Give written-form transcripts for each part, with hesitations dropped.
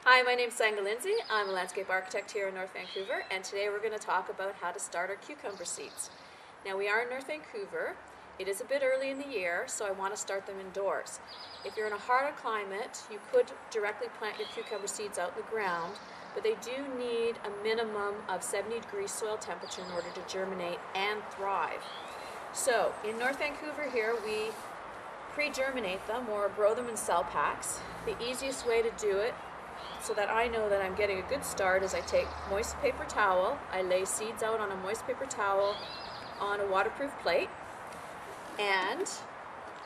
Hi, my name is Senga LIndsay. I'm a landscape architect here in North Vancouver, and today we're going to talk about how to start our cucumber seeds. Now, we are in North Vancouver. It is a bit early in the year, so I want to start them indoors. If you're in a harder climate, you could directly plant your cucumber seeds out in the ground, but they do need a minimum of 70-degree soil temperature in order to germinate and thrive. So, in North Vancouver here, we pre-germinate them or grow them in cell packs. The easiest way to do it, so that I know that I'm getting a good start, is I take moist paper towel, I lay seeds out on a moist paper towel on a waterproof plate, and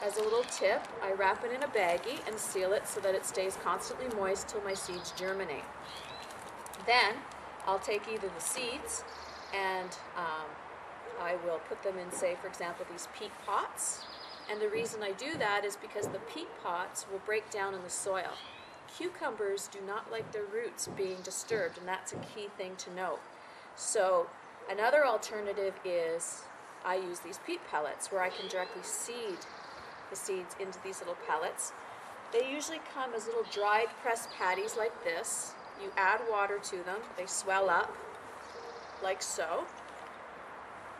as a little tip, I wrap it in a baggie and seal it so that it stays constantly moist till my seeds germinate. Then I'll take either the seeds and I will put them in, say for example, these peat pots, and the reason I do that is because the peat pots will break down in the soil. Cucumbers do not like their roots being disturbed, and that's a key thing to note. So another alternative is I use these peat pellets where I can directly seed the seeds into these little pellets. They usually come as little dried pressed patties like this. You add water to them, they swell up like so,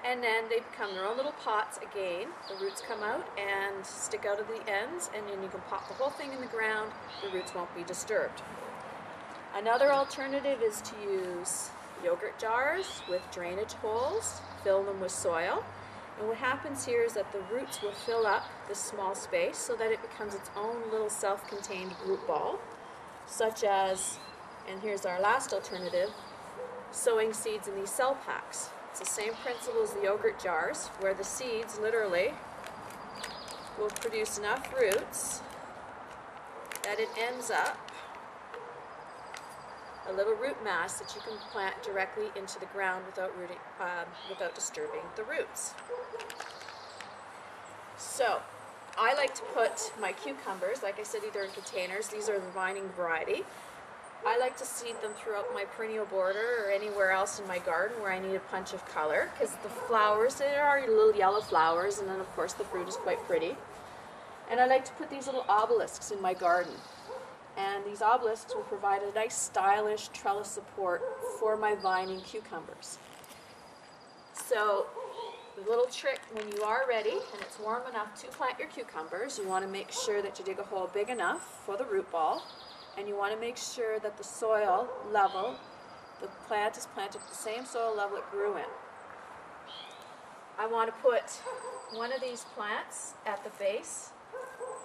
and then they become their own little pots again. The roots come out and stick out of the ends, and then you can pop the whole thing in the ground. The roots won't be disturbed. Another alternative is to use yogurt jars with drainage holes, fill them with soil, and what happens here is that the roots will fill up this small space so that it becomes its own little self-contained root ball, such as, and here's our last alternative, sowing seeds in these cell packs. It's the same principle as the yogurt jars, where the seeds literally will produce enough roots that it ends up a little root mass that you can plant directly into the ground without disturbing the roots. So I like to put my cucumbers, like I said, either in containers. These are the vining variety. I like to seed them throughout my perennial border or anywhere else in my garden where I need a punch of color, because the flowers, there are little yellow flowers, and then of course the fruit is quite pretty. And I like to put these little obelisks in my garden, and these obelisks will provide a nice stylish trellis support for my vining cucumbers. So the little trick, when you are ready and it's warm enough to plant your cucumbers, you want to make sure that you dig a hole big enough for the root ball. And you want to make sure that the soil level, the plant is planted at the same soil level it grew in. I want to put one of these plants at the base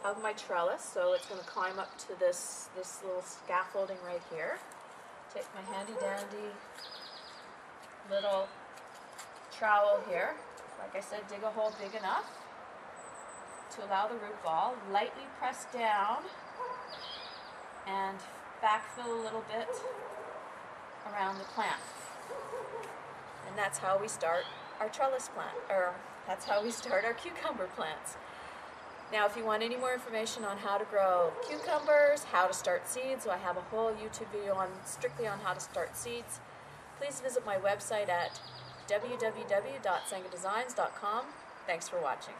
of my trellis, so it's going to climb up to this little scaffolding right here. Take my handy dandy little trowel here. Like I said, dig a hole big enough to allow the root ball, lightly press down and backfill a little bit around the plant. And that's how we start our trellis plant, or that's how we start our cucumber plants. Now, if you want any more information on how to grow cucumbers, how to start seeds, so I have a whole YouTube video strictly on how to start seeds, please visit my website at www.sengadesigns.com. Thanks for watching.